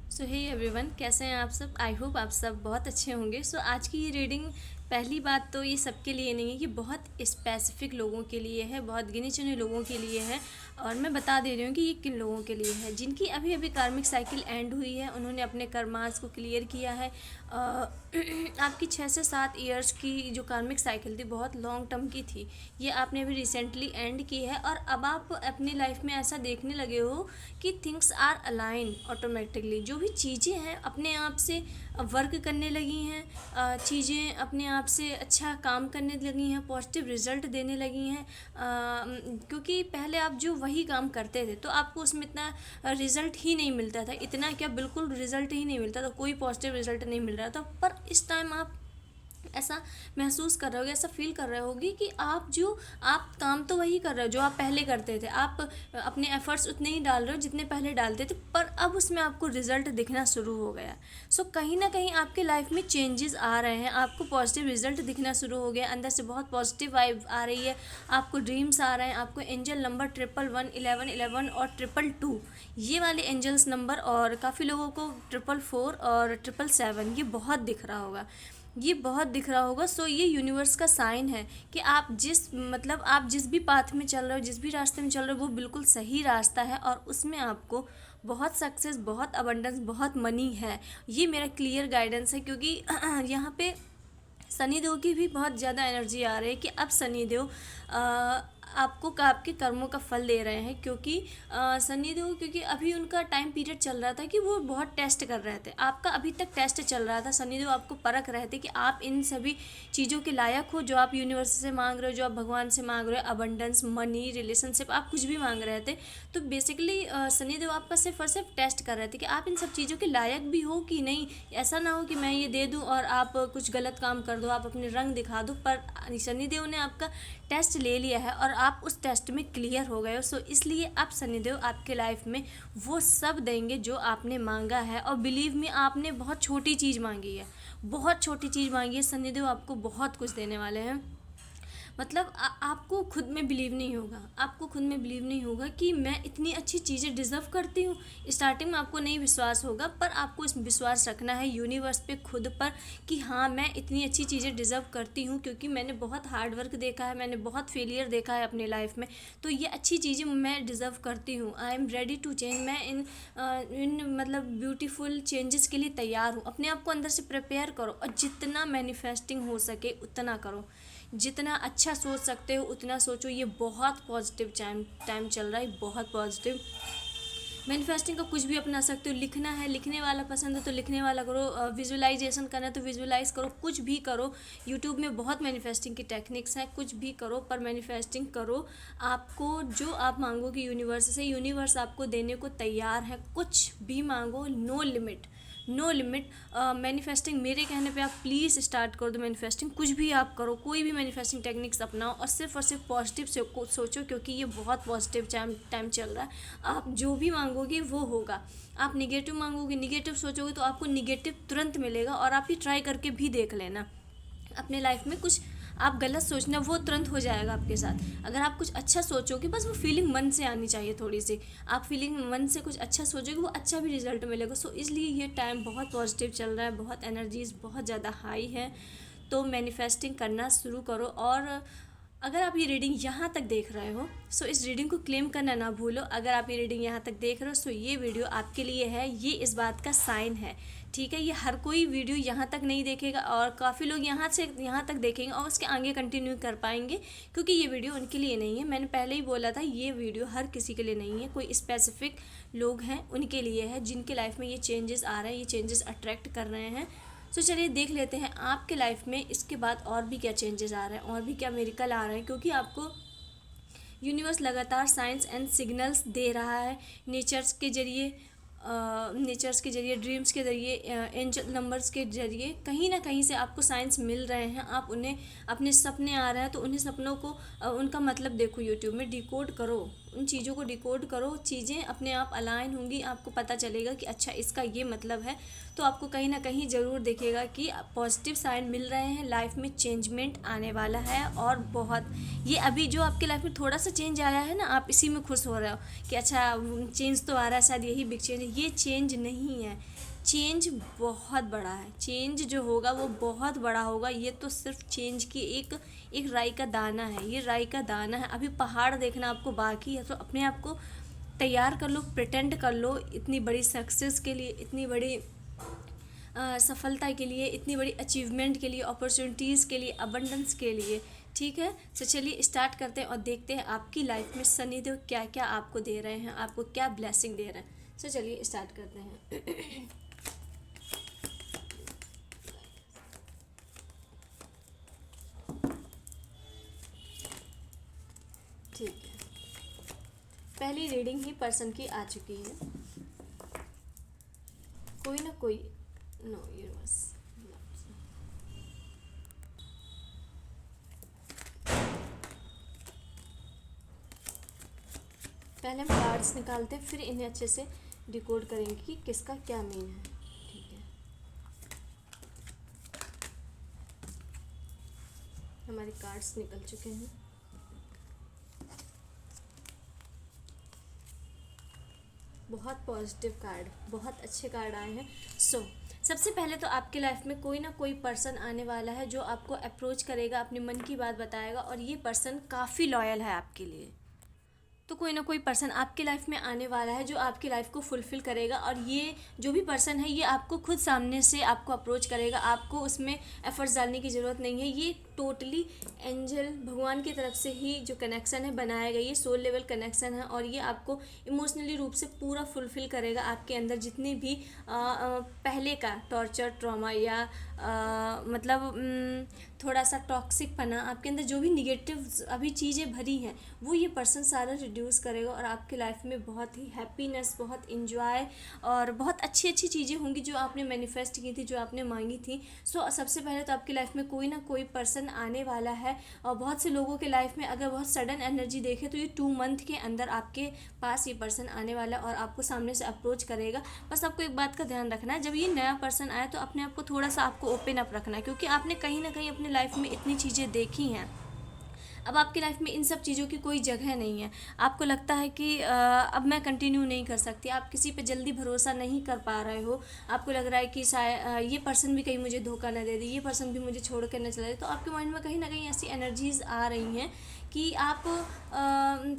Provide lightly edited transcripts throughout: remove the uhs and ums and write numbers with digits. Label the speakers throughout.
Speaker 1: सो hey everyone, कैसे हैं आप सब। आई होप आप सब बहुत अच्छे होंगे। सो आज की ये रीडिंग, पहली बात तो ये सबके लिए नहीं है, कि बहुत स्पेसिफिक लोगों के लिए है, बहुत गिने चुने लोगों के लिए है। और मैं बता दे रही हूँ कि ये किन लोगों के लिए है, जिनकी अभी अभी कार्मिक साइकिल एंड हुई है, उन्होंने अपने कर्मास को क्लियर किया है। आपकी 6 से 7 ईयर्स की जो कार्मिक साइकिल थी, बहुत लॉन्ग टर्म की थी, ये आपने अभी रिसेंटली एंड की है। और अब आप अपनी लाइफ में ऐसा देखने लगे हो कि थिंग्स आर अलाइन ऑटोमेटिकली। जो भी चीज़ें हैं अपने आप से वर्क करने लगी हैं, चीज़ें अपने आप से अच्छा काम करने लगी हैं, पॉजिटिव रिजल्ट देने लगी हैं। क्योंकि पहले आप जो वही काम करते थे तो आपको उसमें इतना रिजल्ट ही नहीं मिलता था, इतना क्या बिल्कुल रिजल्ट ही नहीं मिलता था, कोई पॉजिटिव रिजल्ट नहीं मिल रहा था। पर इस टाइम आप ऐसा महसूस कर रहे होगे, ऐसा फील कर रहे होगे कि आप काम तो वही कर रहे हो जो आप पहले करते थे। आप अपने एफर्ट्स उतने ही डाल रहे हो जितने पहले डालते थे, पर अब उसमें आपको रिजल्ट दिखना शुरू हो गया। सो कहीं ना कहीं आपके लाइफ में चेंजेस आ रहे हैं, आपको पॉजिटिव रिजल्ट दिखना शुरू हो गया, अंदर से बहुत पॉजिटिव वाइब आ रही है, आपको ड्रीम्स आ रहे हैं, आपको एंजल नंबर 111, 1111 और 222, ये वाले एंजल्स नंबर, और काफ़ी लोगों को 444 और 777 ये बहुत दिख रहा होगा, ये बहुत दिख रहा होगा। सो ये यूनिवर्स का साइन है कि आप जिस भी पाथ में चल रहे हो, जिस भी रास्ते में चल रहे हो, वो बिल्कुल सही रास्ता है और उसमें आपको बहुत सक्सेस, बहुत अबंडेंस, बहुत मनी है। ये मेरा क्लियर गाइडेंस है, क्योंकि यहाँ पे शनि देव की भी बहुत ज़्यादा एनर्जी आ रही है कि अब शनि देव आपको आपके कर्मों का फल दे रहे हैं। क्योंकि शनि देव, क्योंकि अभी उनका टाइम पीरियड चल रहा था कि वो बहुत टेस्ट कर रहे थे, आपका अभी तक टेस्ट चल रहा था। शनि देव आपको परख रहे थे कि आप इन सभी चीज़ों के लायक हो जो आप यूनिवर्स से मांग रहे हो, जो आप भगवान से मांग रहे हो, अबंडेंस, मनी, रिलेशनशिप, आप कुछ भी मांग रहे थे। तो बेसिकली शनि देव आपका सिर्फ और सिर्फ टेस्ट कर रहे थे कि आप इन सब चीज़ों के लायक भी हो कि नहीं। ऐसा ना हो कि मैं ये दे दूं और आप कुछ गलत काम कर दो, आप अपने रंग दिखा दो। पर शनिदेव ने आपका टेस्ट ले लिया है और आप उस टेस्ट में क्लियर हो गए हो। सो इसलिए अब शनिदेव आपके लाइफ में वो सब देंगे जो आपने मांगा है। और बिलीव मी, आपने बहुत छोटी चीज़ मांगी है, बहुत छोटी चीज़ मांगी है, शनिदेव आपको बहुत कुछ देने वाले हैं। मतलब आपको खुद में बिलीव नहीं होगा, आपको खुद में बिलीव नहीं होगा कि मैं इतनी अच्छी चीज़ें डिज़र्व करती हूँ। स्टार्टिंग में आपको नहीं विश्वास होगा, पर आपको इस विश्वास रखना है यूनिवर्स पे, खुद पर, कि हाँ मैं इतनी अच्छी चीज़ें डिज़र्व करती हूँ। क्योंकि मैंने बहुत हार्ड वर्क देखा है, मैंने बहुत फेलियर देखा है अपने लाइफ में, तो ये अच्छी चीज़ें मैं डिज़र्व करती हूँ। I am ready to change. मैं इन मतलब ब्यूटीफुल चेंजेस के लिए तैयार हूँ। अपने आप को अंदर से प्रिपेयर करो और जितना मैनिफेस्टिंग हो सके उतना करो, जितना अच्छा सोच सकते हो उतना सोचो। ये बहुत पॉजिटिव टाइम चल रहा है, बहुत पॉजिटिव। मैनिफेस्टिंग का कुछ भी अपना सकते हो। लिखना है, लिखने वाला पसंद है तो लिखने वाला करो, विजुअलाइजेशन करना है तो विजुअलाइज करो, कुछ भी करो। यूट्यूब में बहुत मैनिफेस्टिंग की टेक्निक्स हैं, कुछ भी करो पर मैनिफेस्टिंग करो। आपको जो आप मांगोगे यूनिवर्स से, यूनिवर्स आपको देने को तैयार है। कुछ भी मांगो, no limit, no limit. Manifesting मेरे कहने पे आप प्लीज़ स्टार्ट कर दो मैनिफेस्टिंग। कुछ भी आप करो, कोई भी मैनिफेस्टिंग टेक्निक्स अपनाओ और सिर्फ पॉजिटिव से सोचो, क्योंकि ये बहुत पॉजिटिव टाइम चल रहा है। आप जो भी मांगोगे वो होगा। आप निगेटिव मांगोगे, निगेटिव सोचोगे तो आपको निगेटिव तुरंत मिलेगा। और आप ये ट्राई करके भी देख लेना, अपने लाइफ में कुछ आप गलत सोचना, वो तुरंत हो जाएगा आपके साथ। अगर आप कुछ अच्छा सोचोगे, बस वो फीलिंग मन से आनी चाहिए थोड़ी सी। आप फीलिंग मन से कुछ अच्छा सोचोगे, वो अच्छा भी रिजल्ट मिलेगा। सो इसलिए ये टाइम बहुत पॉजिटिव चल रहा है, बहुत एनर्जीज बहुत ज़्यादा हाई है। तो मैनिफेस्टिंग करना शुरू करो। और अगर आप ये रीडिंग यहाँ तक देख रहे हो, सो इस रीडिंग को क्लेम करना ना भूलो। अगर आप ये रीडिंग यहाँ तक देख रहे हो, सो ये वीडियो आपके लिए है, ये इस बात का साइन है। ठीक है, ये हर कोई वीडियो यहाँ तक नहीं देखेगा और काफ़ी लोग यहाँ से यहाँ तक देखेंगे और उसके आगे कंटिन्यू कर पाएंगे, क्योंकि ये वीडियो उनके लिए नहीं है। मैंने पहले ही बोला था, ये वीडियो हर किसी के लिए नहीं है, कोई स्पेसिफिक लोग हैं उनके लिए है, जिनके लाइफ में ये चेंजेस आ रहे हैं, ये चेंजेस अट्रैक्ट कर रहे हैं। सो चलिए देख लेते हैं आपके लाइफ में इसके बाद और भी क्या चेंजेस आ रहे हैं, और भी क्या मिरेकल आ रहे हैं। क्योंकि आपको यूनिवर्स लगातार साइंस एंड सिग्नल्स दे रहा है, नेचर्स के जरिए, ड्रीम्स के जरिए, एंजल नंबर्स के जरिए, कहीं ना कहीं से आपको साइंस मिल रहे हैं। आप उन्हें, अपने सपने आ रहे हैं तो उन्हें सपनों को, उनका मतलब देखो, यूट्यूब में डिकोड करो, उन चीज़ों को डिकोड करो, चीज़ें अपने आप अलाइन होंगी, आपको पता चलेगा कि अच्छा इसका ये मतलब है। तो आपको कहीं ना कहीं ज़रूर दिखेगा कि पॉजिटिव साइन मिल रहे हैं, लाइफ में चेंजमेंट आने वाला है। और बहुत ये अभी जो आपके लाइफ में थोड़ा सा चेंज आया है ना, आप इसी में खुश हो रहे हो कि अच्छा चेंज तो आ रहा है, शायद यही बिग चेंज है। ये चेंज नहीं है, चेंज बहुत बड़ा है। चेंज जो होगा वो बहुत बड़ा होगा। ये तो सिर्फ चेंज की एक राई का दाना है, ये राई का दाना है। अभी पहाड़ देखना आपको बाकी है, तो अपने आप को तैयार कर लो, प्रिटेंड कर लो इतनी बड़ी सक्सेस के लिए, इतनी बड़ी सफलता के लिए, इतनी बड़ी अचीवमेंट के लिए, अपॉर्चुनिटीज़ के लिए, अबंडेंस के लिए। ठीक है, तो चलिए स्टार्ट करते हैं और देखते हैं आपकी लाइफ में शनिदेव क्या क्या आपको दे रहे हैं, आपको क्या ब्लेसिंग दे रहे हैं। तो चलिए स्टार्ट करते हैं। ठीक है, पहली रीडिंग ही पर्सन की आ चुकी है। कोई ना कोई नो यूनिवर्स, पहले हम कार्ड्स निकालते हैं, फिर इन्हें अच्छे से डिकोड करेंगे कि किसका क्या मीन है। ठीक है, हमारे कार्ड्स निकल चुके हैं। बहुत पॉजिटिव कार्ड, बहुत अच्छे कार्ड आए हैं। सबसे पहले तो आपके लाइफ में कोई ना कोई पर्सन आने वाला है जो आपको अप्रोच करेगा, अपने मन की बात बताएगा, और ये पर्सन काफ़ी लॉयल है आपके लिए। तो कोई ना कोई पर्सन आपकी लाइफ में आने वाला है जो आपकी लाइफ को फुलफ़िल करेगा। और ये जो भी पर्सन है ये आपको खुद सामने से आपको अप्रोच करेगा, आपको उसमें एफर्ट्स डालने की ज़रूरत नहीं है। ये टोटली एंजल भगवान की तरफ से ही जो कनेक्शन है बनाया गया, ये सोल लेवल कनेक्शन है। और ये आपको इमोशनली रूप से पूरा फुलफ़िल करेगा। आपके अंदर जितने भी पहले का टॉर्चर, ट्रॉमा या मतलब थोड़ा सा टॉक्सिक पना, आपके अंदर जो भी निगेटिव अभी चीज़ें भरी हैं, वो ये पर्सन सारा रिड्यूस करेगा। और आपकी लाइफ में बहुत ही हैप्पीनेस, बहुत इंजॉय और बहुत अच्छी अच्छी चीज़ें होंगी जो आपने मैनिफेस्ट की थी, जो आपने मांगी थी। सबसे पहले तो आपकी लाइफ में कोई ना कोई पर्सन आने वाला है। और बहुत से लोगों के लाइफ में अगर बहुत सडन एनर्जी देखे तो ये 2 मंथ के अंदर आपके पास ये पर्सन आने वाला है और आपको सामने से अप्रोच करेगा। बस आपको एक बात का ध्यान रखना है, जब ये नया पर्सन आए तो अपने आप को थोड़ा सा आपको ओपन अप रखना है, क्योंकि आपने कहीं ना कहीं अपने लाइफ में इतनी चीज़ें देखी हैं। अब आपकी लाइफ में इन सब चीज़ों की कोई जगह नहीं है। आपको लगता है कि अब मैं कंटिन्यू नहीं कर सकती, आप किसी पे जल्दी भरोसा नहीं कर पा रहे हो। आपको लग रहा है कि शायद ये पर्सन भी कहीं मुझे धोखा न दे दे, ये पर्सन भी मुझे छोड़ कर न चला जाए। तो आपके माइंड में कहीं ना कहीं ऐसी एनर्जीज़ आ रही हैं कि आप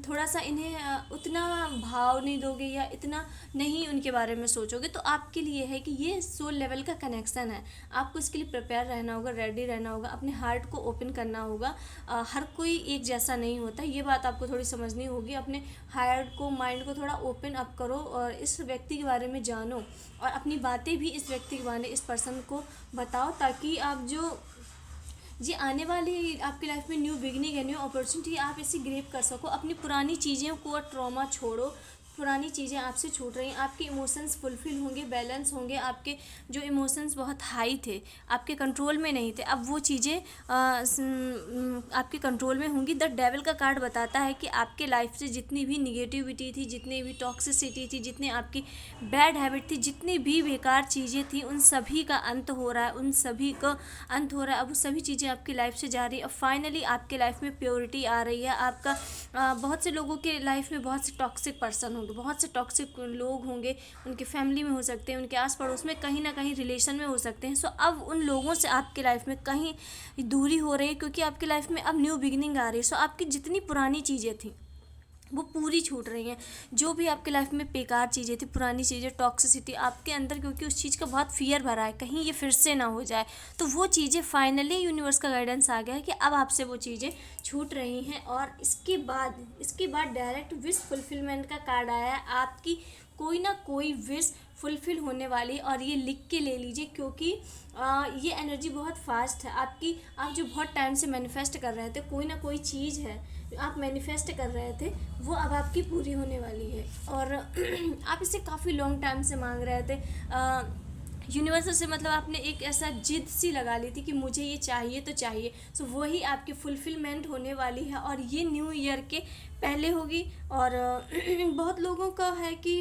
Speaker 1: थोड़ा सा इन्हें उतना भाव नहीं दोगे या इतना नहीं उनके बारे में सोचोगे। तो आपके लिए है कि ये सोल लेवल का कनेक्शन है, आपको इसके लिए प्रिपेयर रहना होगा, रेडी रहना होगा, अपने हार्ट को ओपन करना होगा। हर कोई एक जैसा नहीं होता, ये बात आपको थोड़ी समझनी होगी। अपने हार्ट को, माइंड को थोड़ा ओपन अप करो और इस व्यक्ति के बारे में जानो और अपनी बातें भी इस व्यक्ति के बारे में, इस पर्सन को बताओ, ताकि आप जो ये आने वाली आपकी लाइफ में न्यू बिगनिंग है, न्यू अपॉर्चुनिटी, आप इसे ग्रैब कर सको। अपनी पुरानी चीज़ों को और ट्रॉमा छोड़ो, पुरानी चीज़ें आपसे छूट रही हैं, आपके इमोशंस फुलफिल होंगे, बैलेंस होंगे। आपके जो इमोशंस बहुत हाई थे, आपके कंट्रोल में नहीं थे, अब वो चीज़ें आपके कंट्रोल में होंगी। द डेविल का कार्ड बताता है कि आपके लाइफ से जितनी भी निगेटिविटी थी, जितनी भी टॉक्सिसिटी थी, जितनी आपकी बैड हैबिट थी, जितनी भी बेकार चीज़ें थी, उन सभी का अंत हो रहा है, उन सभी का अंत हो रहा है। अब वो सभी चीज़ें आपकी लाइफ से जा रही है और फाइनली आपके लाइफ में प्योरिटी आ रही है। आपका बहुत से लोगों के लाइफ में बहुत से टॉक्सिक पर्सन होंगे, बहुत से टॉक्सिक लोग होंगे, उनके फैमिली में हो सकते हैं, उनके आस पड़ोस में, कहीं ना कहीं रिलेशन में हो सकते हैं। अब उन लोगों से आपके लाइफ में कहीं दूरी हो रही है, क्योंकि आपकी लाइफ में अब न्यू बिगिनिंग आ रही है। आपकी जितनी पुरानी चीज़ें थी वो पूरी छूट रही हैं। जो भी आपके लाइफ में बेकार चीज़ें थी, पुरानी चीज़ें, टॉक्सिसिटी आपके अंदर, क्योंकि उस चीज़ का बहुत फियर भरा है कहीं ये फिर से ना हो जाए, तो वो चीज़ें फाइनली यूनिवर्स का गाइडेंस आ गया है कि अब आपसे वो चीज़ें छूट रही हैं। और इसके बाद डायरेक्ट विश फुलफिलमेंट का कार्ड आया है। आपकी कोई ना कोई विश फुलफिल होने वाली, और ये लिख के ले लीजिए, क्योंकि ये एनर्जी बहुत फास्ट है आपकी। आप जो बहुत टाइम से मैनिफेस्ट कर रहे थे, कोई ना कोई चीज़ है आप मैनिफेस्ट कर रहे थे, वो अब आपकी पूरी होने वाली है। और आप इसे काफ़ी लॉन्ग टाइम से मांग रहे थे। यूनिवर्सल से मतलब आपने एक ऐसा जिद सी लगा ली थी कि मुझे ये चाहिए तो चाहिए, सो वही आपकी फुलफिलमेंट होने वाली है और ये न्यू ईयर के पहले होगी। और बहुत लोगों का है कि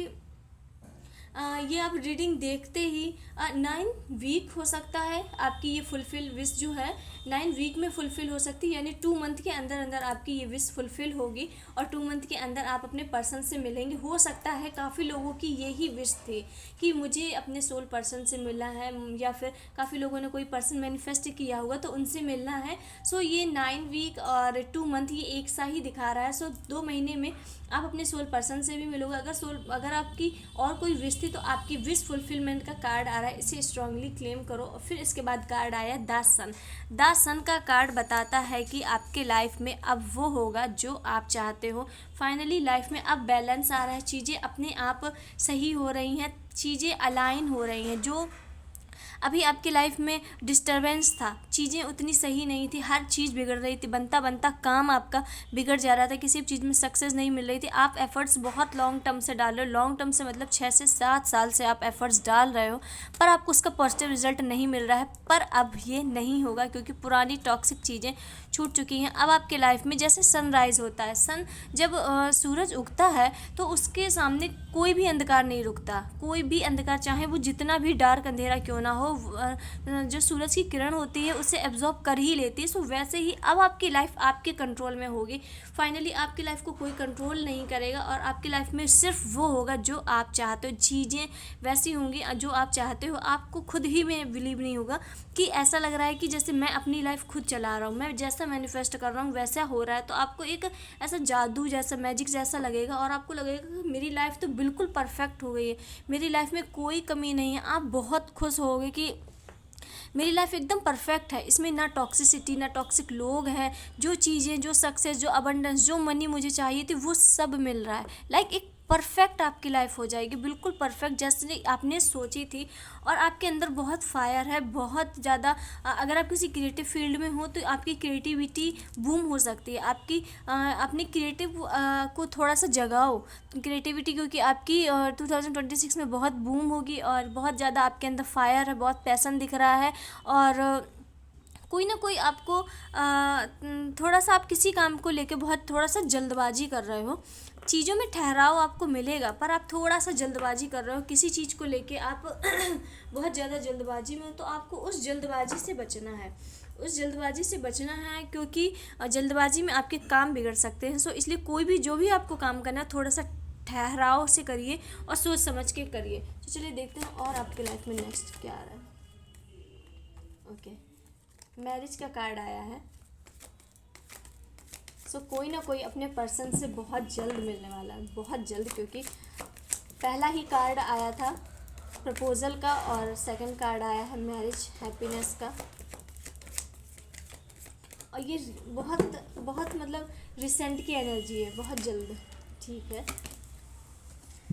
Speaker 1: ये आप रीडिंग देखते ही 9 वीक हो सकता है आपकी ये फुलफिल विश जो है 9 वीक में फुलफिल हो सकती है, यानी 2 मंथ के अंदर अंदर आपकी ये विश फुलफिल होगी और 2 मंथ के अंदर आप अपने पर्सन से मिलेंगे। हो सकता है काफ़ी लोगों की यही विश थी कि मुझे अपने सोल पर्सन से मिलना है, या फिर काफ़ी लोगों ने कोई पर्सन मैनिफेस्ट किया होगा तो उनसे मिलना है। सो ये 9 वीक और 2 मंथ ये एक सा ही दिखा रहा है। सो 2 महीने में आप अपने सोल पर्सन से भी मिलोगे। अगर आपकी और कोई विश थी तो आपकी विश फुलफिलमेंट का कार्ड आ रहा है, इसे स्ट्रांगली क्लेम करो। और फिर इसके बाद कार्ड आया द सन। द सन का कार्ड बताता है कि आपके लाइफ में अब वो होगा जो आप चाहते हो। फाइनली लाइफ में अब बैलेंस आ रहा है, चीज़ें अपने आप सही हो रही हैं, चीज़ें अलाइन हो रही हैं। जो अभी आपकी लाइफ में डिस्टरबेंस था, चीज़ें उतनी सही नहीं थी, हर चीज़ बिगड़ रही थी, बनता बनता काम आपका बिगड़ जा रहा था, किसी भी चीज़ में सक्सेस नहीं मिल रही थी। आप एफर्ट्स बहुत लॉन्ग टर्म से डाल रहे हो, लॉन्ग टर्म से मतलब 6 से 7 साल से आप एफर्ट्स डाल रहे हो, पर आपको उसका पॉजिटिव रिजल्ट नहीं मिल रहा है। पर अब ये नहीं होगा क्योंकि पुरानी टॉक्सिक चीज़ें छूट चुकी हैं। अब आपके लाइफ में जैसे सनराइज़ होता है, सन जब सूरज उगता है तो उसके सामने कोई भी अंधकार नहीं रुकता, कोई भी अंधकार चाहे वो जितना भी डार्क अंधेरा क्यों ना हो, जो सूरज की किरण होती है उसे एब्जॉर्ब कर ही लेती है। सो वैसे ही अब आपकी लाइफ आपके कंट्रोल में होगी। फाइनली आपकी लाइफ को कोई कंट्रोल नहीं करेगा और आपकी लाइफ में सिर्फ वो होगा जो आप चाहते हो, चीज़ें वैसी होंगी जो आप चाहते हो। आपको खुद ही में बिलीव नहीं होगा कि ऐसा लग रहा है कि जैसे मैं अपनी लाइफ खुद चला रहा हूँ, मैं जैसा मैनिफेस्ट कर रहा हूँ वैसा हो रहा है। तो आपको एक ऐसा जादू जैसा, मैजिक जैसा लगेगा और आपको लगेगा कि मेरी लाइफ तो बिल्कुल परफेक्ट हो गई है, मेरी लाइफ में कोई कमी नहीं है। आप बहुत खुश होगे कि मेरी लाइफ एकदम परफेक्ट है, इसमें ना टॉक्सिसिटी ना टॉक्सिक लोग हैं, जो चीज़ें, जो सक्सेस, जो अबंडेंस, जो मनी मुझे चाहिए थी वो सब मिल रहा है। लाइक एक परफेक्ट आपकी लाइफ हो जाएगी, बिल्कुल परफेक्ट जैसे आपने सोची थी। और आपके अंदर बहुत फायर है, बहुत ज़्यादा। अगर आप किसी क्रिएटिव फील्ड में हो तो आपकी क्रिएटिविटी बूम हो सकती है। आपकी अपनी क्रिएटिव को थोड़ा सा जगाओ क्रिएटिविटी, क्योंकि आपकी 2026 में बहुत बूम होगी और बहुत ज़्यादा आपके अंदर फायर है, बहुत पैसन दिख रहा है। और कोई ना कोई आपको थोड़ा सा, आप किसी काम को लेके बहुत थोड़ा सा जल्दबाजी कर रहे हो, चीज़ों में ठहराव आपको मिलेगा पर आप थोड़ा सा जल्दबाजी कर रहे हो किसी चीज़ को लेके, आप बहुत ज़्यादा जल्दबाजी में हो। तो आपको उस जल्दबाजी से बचना है, उस जल्दबाजी से बचना है, क्योंकि जल्दबाजी में आपके काम बिगड़ सकते हैं। सो इसलिए कोई भी जो भी आपको काम करना है थोड़ा सा ठहराव से करिए और सोच समझ के करिए। तो चलिए देखते हैं और आपके लाइफ में नेक्स्ट क्या आ रहा है। ओके, मैरिज का कार्ड आया है। सो कोई ना कोई अपने पर्सन से बहुत जल्द मिलने वाला है, बहुत जल्द, क्योंकि पहला ही कार्ड आया था प्रपोजल का और सेकंड कार्ड आया है मैरिज हैप्पीनेस का। और ये बहुत बहुत मतलब रिसेंट की एनर्जी है, बहुत जल्द। ठीक है,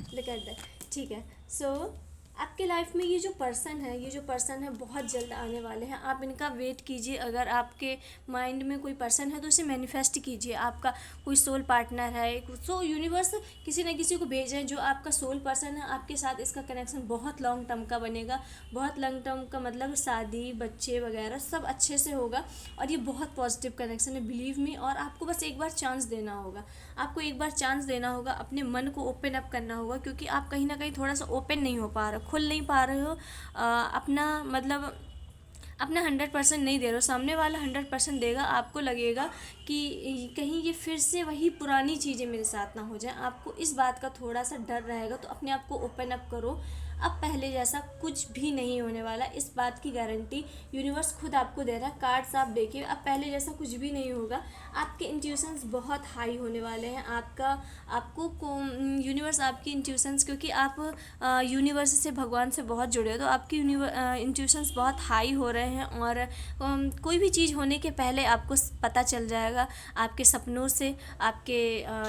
Speaker 1: लुक एट दैट। ठीक है, सो आपके लाइफ में ये जो पर्सन है बहुत जल्द आने वाले हैं। आप इनका वेट कीजिए। अगर आपके माइंड में कोई पर्सन है तो उसे मैनिफेस्ट कीजिए। आपका कोई सोल पार्टनर है, सो यूनिवर्स किसी न किसी को भेज रहे हैं जो आपका सोल पर्सन है। आपके साथ इसका कनेक्शन बहुत लॉन्ग टर्म का बनेगा। बहुत लॉन्ग टर्म का मतलब शादी, बच्चे वगैरह सब अच्छे से होगा और ये बहुत पॉजिटिव कनेक्शन है, बिलीव मी। और आपको बस एक बार चांस देना होगा, आपको एक बार चांस देना होगा, अपने मन को ओपन अप करना होगा, क्योंकि आप कहीं ना कहीं थोड़ा सा ओपन नहीं हो पा रहे, खुल नहीं पा रहे हो। अपना मतलब अपना 100% नहीं दे रहे हो। सामने वाला 100% देगा, आपको लगेगा कि कहीं ये फिर से वही पुरानी चीज़ें मेरे साथ ना हो जाए। आपको इस बात का थोड़ा सा डर रहेगा, तो अपने आप को ओपन अप करो। अब पहले जैसा कुछ भी नहीं होने वाला, इस बात की गारंटी यूनिवर्स खुद आपको दे रहा है। कार्ड्स आप देखिए, अब पहले जैसा कुछ भी नहीं होगा। आपके इंट्यूशंस बहुत हाई होने वाले हैं। आपको यूनिवर्स आपकी इंट्यूशंस, क्योंकि आप यूनिवर्स से, भगवान से बहुत जुड़े हो, तो आपकी इंट्यूशंस बहुत हाई हो रहे हैं। और कोई भी चीज़ होने के पहले आपको पता चल जाएगा, आपके सपनों से, आपके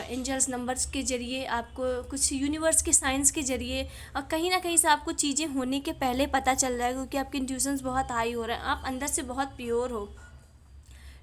Speaker 1: एंजल्स नंबर्स के ज़रिए, आपको कुछ यूनिवर्स के साइंस के ज़रिए, और कहीं ना कहीं से आपको चीज़ें होने के पहले पता चल जाएगा, क्योंकि आपके इंट्यूशंस बहुत हाई हो रहे हैं। आप अंदर से बहुत प्योर हो।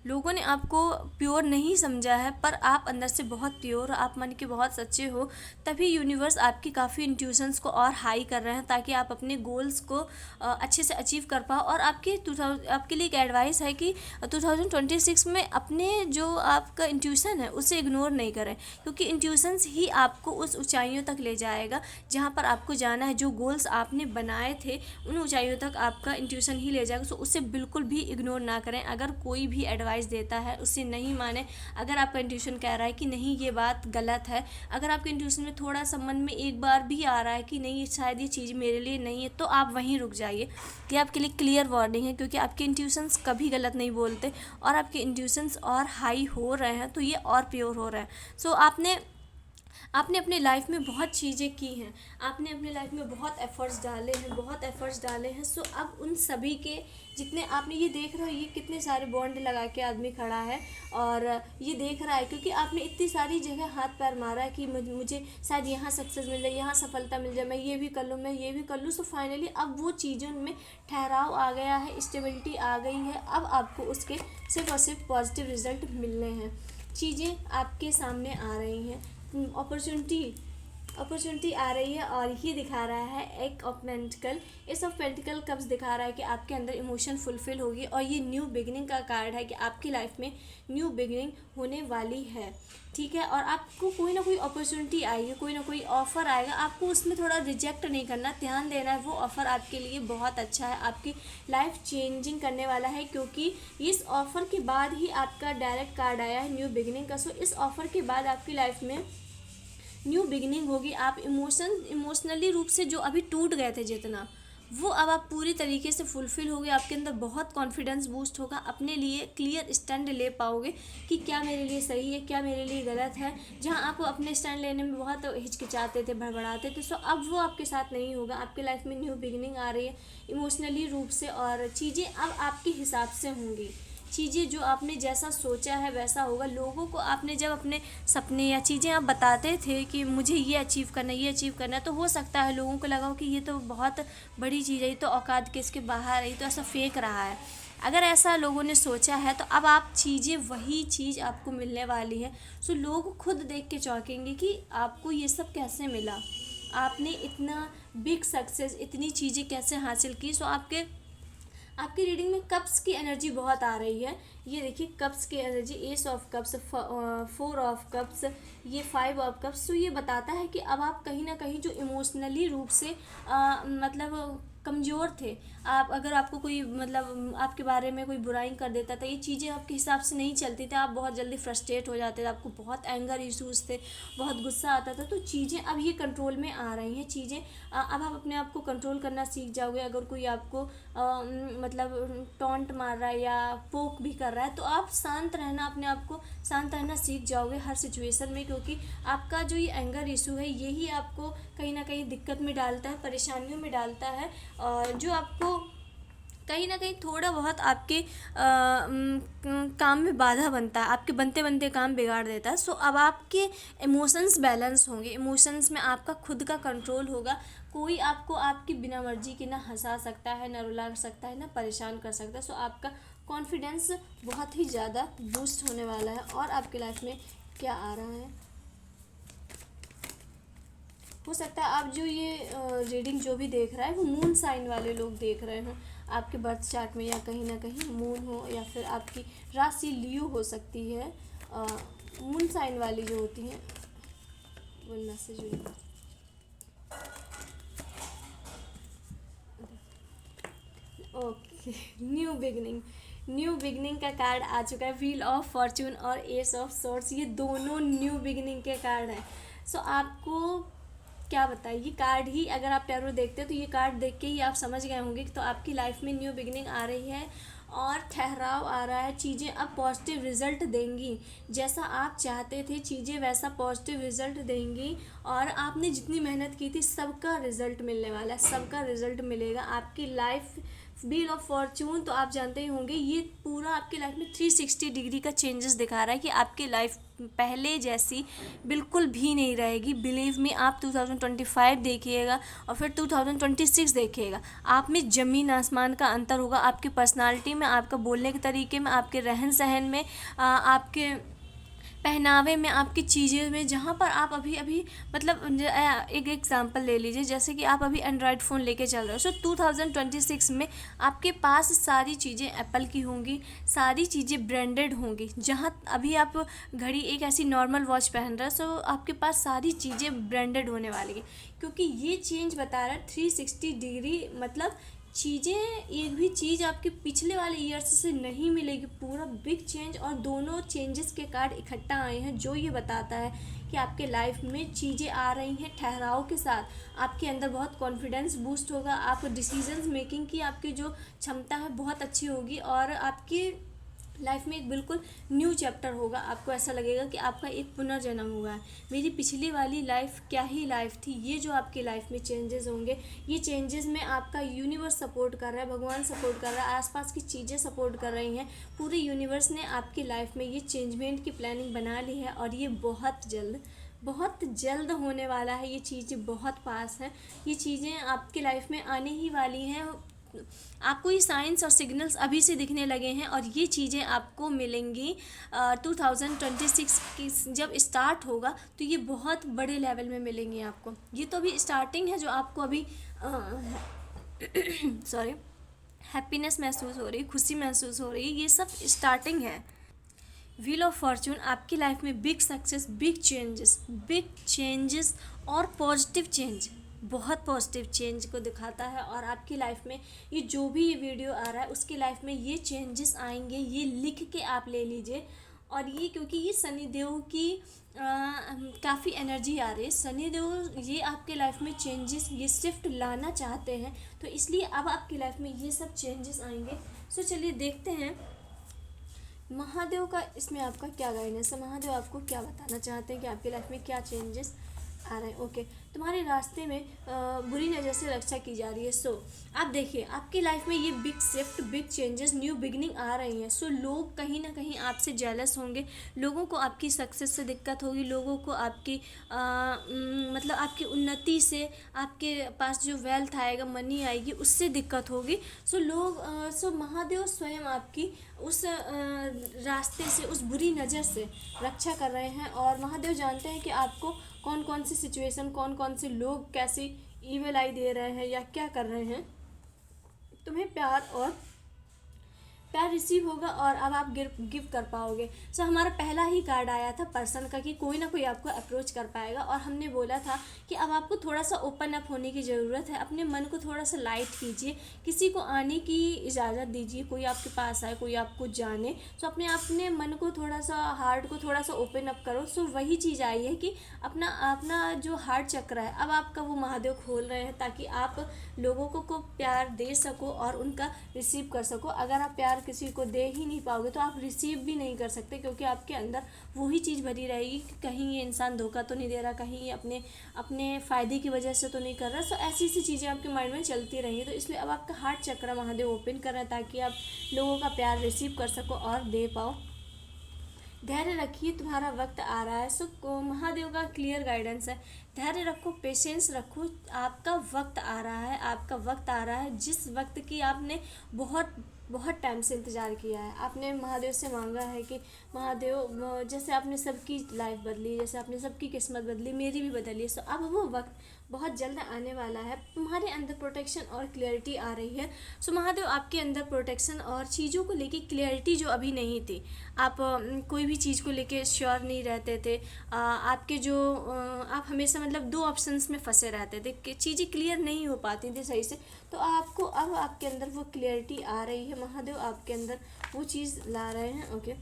Speaker 1: लोगों ने आपको प्योर नहीं समझा है, पर आप अंदर से बहुत प्योर, आप मन के बहुत सच्चे हो, तभी यूनिवर्स आपकी काफ़ी इंट्यूशंस को और हाई कर रहे हैं ताकि आप अपने गोल्स को अच्छे से अचीव कर पाओ। और आपके लिए एक एडवाइस है कि 2026 में अपने जो आपका इंट्यूशन है उसे इग्नोर नहीं करें, क्योंकि इंट्यूशंस ही आपको उस ऊंचाइयों तक ले जाएगा जहाँ पर आपको जाना है। जो गोल्स आपने बनाए थे उन ऊंचाइयों तक आपका इंट्यूशन ही ले जाएगा। सो उसे बिल्कुल भी इग्नोर ना करें। अगर कोई भी एडवाइस देता है उसे नहीं माने। अगर आपका इंट्यूशन कह रहा है कि नहीं ये बात गलत है, अगर आपके इंट्यूशन में थोड़ा सा मन में एक बार भी आ रहा है कि नहीं शायद ये चीज़ मेरे लिए नहीं है, तो आप वहीं रुक जाइए। ये आपके लिए क्लियर वार्निंग है, क्योंकि आपके इंट्यूशंस कभी गलत नहीं बोलते और आपके इंट्यूशंस और हाई हो रहे हैं तो ये और प्योर हो रहे हैं। सो आपने अपनी लाइफ में बहुत चीज़ें की हैं, आपने अपनी लाइफ में बहुत एफ़र्ट्स डाले हैं। सो अब उन सभी के जितने आपने, ये देख रहे हो ये कितने सारे बॉन्ड लगा के आदमी खड़ा है और ये देख रहा है क्योंकि आपने इतनी सारी जगह हाथ पैर मारा है कि मुझे शायद यहाँ सक्सेस मिल जाए, यहाँ सफलता मिल जाए, मैं ये भी कर लूँ, मैं ये भी कर लूँ। सो फाइनली अब वो चीज़ों में ठहराव आ गया है, स्टेबिलिटी आ गई है। अब आपको उसके सिर्फ और सिर्फ पॉजिटिव रिजल्ट मिलने हैं। चीज़ें आपके सामने आ रही हैं, अपॉर्चुनिटी आ रही है और ये दिखा रहा है एक ऑफ पेंटिकल। इस ऑफ पेंटिकल कब्स दिखा रहा है कि आपके अंदर इमोशन फुलफिल होगी और ये न्यू बिगिनिंग का कार्ड है कि आपकी लाइफ में न्यू बिगिनिंग होने वाली है, ठीक है। और आपको कोई ना कोई अपॉर्चुनिटी आएगी, कोई ना कोई ऑफ़र आएगा, आपको उसमें थोड़ा रिजेक्ट नहीं करना, ध्यान देना है। वो ऑफ़र आपके लिए बहुत अच्छा है, आपकी लाइफ चेंजिंग करने वाला है, क्योंकि इस ऑफ़र के बाद ही आपका डायरेक्ट कार्ड आया है न्यू बिगिनिंग का। सो इस ऑफ़र के बाद आपकी लाइफ में न्यू बिगिनिंग होगी। आप इमोशनली रूप से जो अभी टूट गए थे जितना, वो अब आप पूरी तरीके से फुलफ़िल होगे। आपके अंदर बहुत कॉन्फिडेंस बूस्ट होगा, अपने लिए क्लियर स्टैंड ले पाओगे कि क्या मेरे लिए सही है, क्या मेरे लिए गलत है। जहां आप अपने स्टैंड लेने में बहुत हिचकिचाते थे, भड़बड़ाते थे, सो अब वो आपके साथ नहीं होगा। आपके लाइफ में न्यू बिगिनिंग आ रही है इमोशनली रूप से, और चीज़ें अब आपके हिसाब से होंगी। चीज़ें जो आपने जैसा सोचा है वैसा होगा। लोगों को आपने जब अपने सपने या चीज़ें आप बताते थे कि मुझे ये अचीव करना है, ये अचीव करना है, तो हो सकता है लोगों को लगा हो कि ये तो बहुत बड़ी चीज़ है, ये तो औकात के इसके बाहर है, ये तो ऐसा फेंक रहा है। अगर ऐसा लोगों ने सोचा है तो अब आप चीज़ें, वही चीज़ आपको मिलने वाली है। सो लोग खुद देख के चौंकेंगे कि आपको ये सब कैसे मिला, आपने इतना बिग सक्सेस, इतनी चीज़ें कैसे हासिल की। सो आपकी रीडिंग में कप्स की एनर्जी बहुत आ रही है। ये देखिए कप्स की energy, S of cups, 4 of cups, ये 5 ऑफ कप्स। तो ये बताता है कि अब आप कहीं ना कहीं जो इमोशनली रूप से मतलब कमज़ोर थे आप, अगर आपको कोई मतलब आपके बारे में कोई बुराई कर देता था, ये चीज़ें आपके हिसाब से नहीं चलती थी, आप बहुत जल्दी फ्रस्ट्रेट हो जाते थे, आपको बहुत एंगर इश्यूज़ थे, बहुत गुस्सा आता था, तो चीज़ें अब ये कंट्रोल में आ रही हैं। चीज़ें अब आप अपने आप को कंट्रोल करना सीख जाओगे। अगर कोई आपको मतलब टॉन्ट मार रहा है या पोक भी कर रहा है, तो आप शांत रहना, अपने आप को शांत रहना सीख जाओगे हर सिचुएशन में, क्योंकि आपका जो ये एंगर इशू है यही आपको कहीं ना कहीं दिक्कत में डालता है, परेशानियों में डालता है, और जो आपको कहीं ना कहीं थोड़ा बहुत आपके काम में बाधा बनता है, आपके बनते बनते काम बिगाड़ देता है। सो अब आपके इमोशंस बैलेंस होंगे, इमोशंस में आपका खुद का कंट्रोल होगा। कोई आपको आपकी बिना मर्जी के ना हंसा सकता है, ना रुला सकता है, ना परेशान कर सकता है। सो आपका कॉन्फिडेंस बहुत ही ज़्यादा बूस्ट होने वाला है। और आपकी लाइफ में क्या आ रहा है, हो सकता है आप जो ये रीडिंग जो भी देख रहा है वो मून साइन वाले लोग देख रहे हो, आपके बर्थ चार्ट में या कहीं ना कहीं मून हो, या फिर आपकी राशि लियो हो सकती है। मून साइन वाली जो होती हैं वो मैसेज हुई। ओके, न्यू बिगनिंग का कार्ड आ चुका है। व्हील ऑफ फॉर्चून और एस ऑफ सॉर्ड्स, ये दोनों न्यू बिगनिंग के कार्ड हैं। सो आपको क्या बताइए, ये कार्ड ही अगर आप टैरो देखते हो तो ये कार्ड देख के ही आप समझ गए होंगे तो आपकी लाइफ में न्यू बिगनिंग आ रही है और ठहराव आ रहा है। चीज़ें अब पॉजिटिव रिजल्ट देंगी, जैसा आप चाहते थे चीज़ें वैसा पॉजिटिव रिजल्ट देंगी। और आपने जितनी मेहनत की थी सबका रिजल्ट मिलने वाला है, सबका रिजल्ट मिलेगा। आपकी लाइफ व्हील ऑफ फॉर्चून तो आप जानते ही होंगे, ये पूरा आपकी लाइफ में 360 डिग्री का चेंजेस दिखा रहा है कि आपकी लाइफ पहले जैसी बिल्कुल भी नहीं रहेगी। बिलीव मी, आप 2025 देखिएगा और फिर 2026 देखिएगा, आप में ज़मीन आसमान का अंतर होगा। आपकी पर्सनालिटी में, आपका बोलने के तरीके में, आपके रहन सहन में, आपके पहनावे में, आपकी चीज़ें में, जहाँ पर आप अभी अभी मतलब एक एग्जांपल ले लीजिए, जैसे कि आप अभी एंड्रॉयड फ़ोन लेके चल रहे हो। सो 2026 में आपके पास सारी चीज़ें एप्पल की होंगी, सारी चीज़ें ब्रांडेड होंगी। जहाँ अभी आप घड़ी एक ऐसी नॉर्मल वॉच पहन रहे हो, सो आपके पास सारी चीज़ें ब्रांडेड होने वाली है, क्योंकि ये चेंज बता रहा है 360 डिग्री। मतलब चीज़ें, एक भी चीज़ आपके पिछले वाले ईयर्स से नहीं मिलेगी, पूरा बिग चेंज। और दोनों चेंजेस के कार्ड इकट्ठा आए हैं, जो ये बताता है कि आपके लाइफ में चीज़ें आ रही हैं ठहराव के साथ। आपके अंदर बहुत कॉन्फिडेंस बूस्ट होगा, आप डिसीजंस मेकिंग की आपकी जो क्षमता है बहुत अच्छी होगी, और आपकी लाइफ में एक बिल्कुल न्यू चैप्टर होगा। आपको ऐसा लगेगा कि आपका एक पुनर्जन्म हुआ है। मेरी पिछली वाली लाइफ क्या ही लाइफ थी। ये जो आपकी लाइफ में चेंजेस होंगे, ये चेंजेस में आपका यूनिवर्स सपोर्ट कर रहा है, भगवान सपोर्ट कर रहा है, आसपास की चीज़ें सपोर्ट कर रही हैं। पूरे यूनिवर्स ने आपकी लाइफ में ये चेंजमेंट की प्लानिंग बना ली है, और ये बहुत जल्द होने वाला है। ये चीज़ें बहुत पास हैं, ये चीज़ें आपकी लाइफ में आने ही वाली हैं। आपको ये साइंस और सिग्नल्स अभी से दिखने लगे हैं, और ये चीज़ें आपको मिलेंगी 2026 की जब स्टार्ट होगा, तो ये बहुत बड़े लेवल में मिलेंगी आपको। ये तो अभी स्टार्टिंग है, जो आपको अभी सॉरी हैप्पीनेस महसूस हो रही, खुशी महसूस हो रही, ये सब स्टार्टिंग है। व्हील ऑफ फॉर्चून आपकी लाइफ में बिग सक्सेस, बिग चेंजेस और पॉजिटिव चेंज, बहुत पॉजिटिव चेंज को दिखाता है। और आपकी लाइफ में ये जो भी ये वीडियो आ रहा है, उसकी लाइफ में ये चेंजेस आएंगे, ये लिख के आप ले लीजिए। और ये क्योंकि ये शनि देव की काफ़ी एनर्जी आ रही है, शनि देव ये आपके लाइफ में चेंजेस, ये शिफ्ट लाना चाहते हैं, तो इसलिए अब आपकी लाइफ में ये सब चेंजेस आएंगे। सो चलिए देखते हैं महादेव का इसमें आपका क्या गाइडेंस है। महादेव आपको क्या बताना चाहते हैं कि आपकी लाइफ में क्या चेंजेस आ रहे हैं। ओके, तुम्हारे रास्ते में बुरी नज़र से रक्षा की जा रही है। सो आप देखिए, आपकी लाइफ में ये big shift, big changes, new beginning आ रही हैं। सो लोग कहीं ना कहीं आपसे जेलस होंगे, लोगों को आपकी सक्सेस से दिक्कत होगी, लोगों को आपकी मतलब आपकी उन्नति से, आपके पास जो वेल्थ आएगा, मनी आएगी, उससे दिक्कत होगी। सो महादेव स्वयं आपकी उस रास्ते से, उस बुरी नज़र से रक्षा कर रहे हैं। और महादेव जानते हैं कि आपको कौन कौन सी सिचुएशन, कौन कौन से लोग कैसी ईमेल आई दे रहे हैं या क्या कर रहे हैं। तुम्हें प्यार रिसीव होगा, और अब आप गिव कर पाओगे। सो हमारा पहला ही कार्ड आया था पर्सन का, कि कोई ना कोई आपको अप्रोच कर पाएगा। और हमने बोला था कि अब आपको थोड़ा सा ओपन अप होने की ज़रूरत है, अपने मन को थोड़ा सा लाइट कीजिए, किसी को आने की इजाज़त दीजिए, कोई आपके पास आए, कोई आपको जाने। सो अपने मन को थोड़ा सा, हार्ट को थोड़ा सा ओपन अप करो। सो वही चीज़ आई है कि अपना जो हार्ट चक्र है, अब आपका वो महादेव खोल रहे हैं, ताकि आप लोगों को प्यार दे सको और उनका रिसीव कर सको। अगर आप प्यार किसी को दे ही नहीं पाओगे, तो आप रिसीव भी नहीं कर सकते, क्योंकि आपके अंदर वही चीज़ भरी रहेगी कि कहीं ये इंसान धोखा तो नहीं दे रहा, कहीं ये अपने फ़ायदे की वजह से तो नहीं कर रहा। सो ऐसी चीज़ें आपके माइंड में चलती रहेंगी। तो इसलिए अब आपका हार्ट चक्र महादेव ओपन कर रहे हैं, ताकि आप लोगों का प्यार रिसीव कर सको और दे पाओ। धैर्य रखिए, तुम्हारा वक्त आ रहा है। सो महादेव का क्लियर गाइडेंस है, धैर्य रखो, पेशेंस रखो, आपका वक्त आ रहा है, आपका वक्त आ रहा है, जिस वक्त की आपने बहुत टाइम से इंतज़ार किया है। आपने महादेव से मांगा है कि महादेव, जैसे आपने सबकी लाइफ बदली, जैसे आपने सबकी किस्मत बदली, मेरी भी बदली। सो अब वो वक्त बहुत जल्द आने वाला है, तुम्हारे अंदर प्रोटेक्शन और क्लैरिटी आ रही है। सो महादेव आपके अंदर प्रोटेक्शन और चीज़ों को लेके क्लैरिटी जो अभी नहीं थी, आप कोई भी चीज़ को लेके श्योर नहीं रहते थे, आपके जो आप हमेशा मतलब दो ऑप्शंस में फंसे रहते थे कि चीज़ें क्लियर नहीं हो पाती थी सही से। तो आपको अब आपके अंदर वो क्लैरिटी आ रही है, महादेव आपके अंदर वो चीज़ ला रहे हैं। ओके,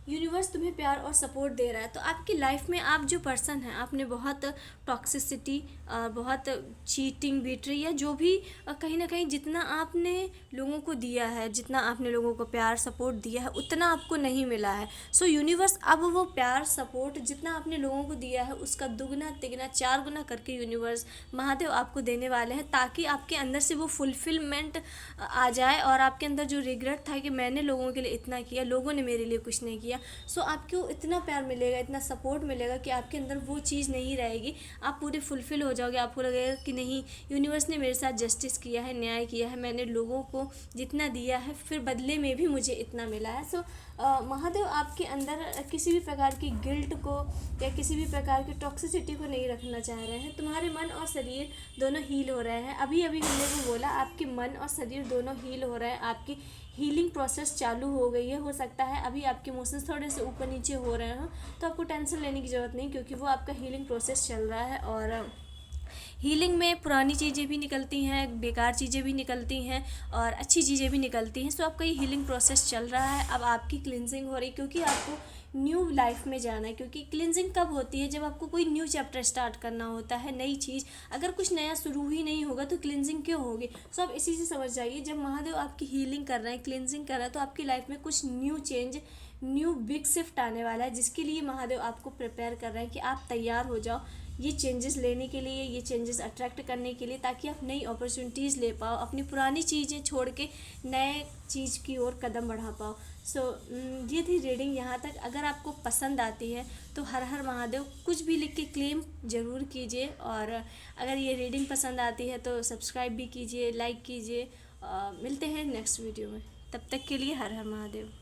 Speaker 1: यूनिवर्स तुम्हें प्यार और सपोर्ट दे रहा है। तो आपकी लाइफ में आप जो पर्सन हैं, आपने बहुत टॉक्सिसिटी, बहुत चीटिंग, बीट्री, या जो भी कहीं ना कहीं जितना आपने लोगों को दिया है, जितना आपने लोगों को प्यार सपोर्ट दिया है, उतना आपको नहीं मिला है। सो यूनिवर्स अब वो प्यार सपोर्ट जितना आपने लोगों को दिया है, उसका दुगना तिगना 4 गुना करके यूनिवर्स महादेव आपको देने वाले हैं, ताकि आपके अंदर से वो फुलफिलमेंट आ जाए। और आपके अंदर जो रिग्रेट था कि मैंने लोगों के लिए इतना किया, लोगों ने मेरे लिए कुछ नहीं किया, किया। सो आपको इतना प्यार मिलेगा, इतना सपोर्ट मिलेगा कि आपके अंदर वो चीज़ नहीं रहेगी, आप पूरे फुलफ़िल हो जाओगे। आपको लगेगा कि नहीं, यूनिवर्स ने मेरे साथ जस्टिस किया है, न्याय किया है, मैंने लोगों को जितना दिया है फिर बदले में भी मुझे इतना मिला है। सो महादेव आपके अंदर किसी भी प्रकार की गिल्ट को या किसी भी प्रकार की टॉक्सिसिटी को नहीं रखना चाह रहे हैं। तुम्हारे मन और शरीर दोनों हील हो रहे हैं। अभी अभी हमने को बोला आपके मन और शरीर दोनों हील हो रहे हैं, आपकी हीलिंग प्रोसेस चालू हो गई है। हो सकता है अभी आपके इमोशंस थोड़े से ऊपर नीचे हो रहे हो, तो आपको टेंशन लेने की ज़रूरत नहीं, क्योंकि वो आपका हीलिंग प्रोसेस चल रहा है। और हीलिंग में पुरानी चीज़ें भी निकलती हैं, बेकार चीज़ें भी निकलती हैं और अच्छी चीज़ें भी निकलती हैं। सो आपका ये हीलिंग प्रोसेस चल रहा है। अब आपकी क्लिनजिंग हो रही, क्योंकि आपको न्यू लाइफ में जाना है। क्योंकि क्लिनजिंग कब होती है, जब आपको कोई न्यू चैप्टर स्टार्ट करना होता है, नई चीज़। अगर कुछ नया शुरू ही नहीं होगा तो क्लिनजिंग क्यों होगी। सो आप इसी से समझ जाइए, जब महादेव आपकी हीलिंग कर रहे हैं, क्लिनजिंग कर रहा है, तो आपकी लाइफ में कुछ new change, new big shift आने वाला है, जिसके लिए महादेव आपको प्रिपेयर कर रहे हैं कि आप तैयार हो जाओ ये चेंजेस लेने के लिए, ये चेंजेस अट्रैक्ट करने के लिए, ताकि आप नई अपॉर्चुनिटीज़ ले पाओ, अपनी पुरानी चीज़ें छोड़ के नए चीज़ की ओर कदम बढ़ा पाओ। सो ये थी रीडिंग यहाँ तक। अगर आपको पसंद आती है तो हर हर महादेव कुछ भी लिख के क्लेम ज़रूर कीजिए। और अगर ये रीडिंग पसंद आती है तो सब्सक्राइब भी कीजिए, लाइक कीजिए। मिलते हैं नेक्स्ट वीडियो में, तब तक के लिए हर हर महादेव।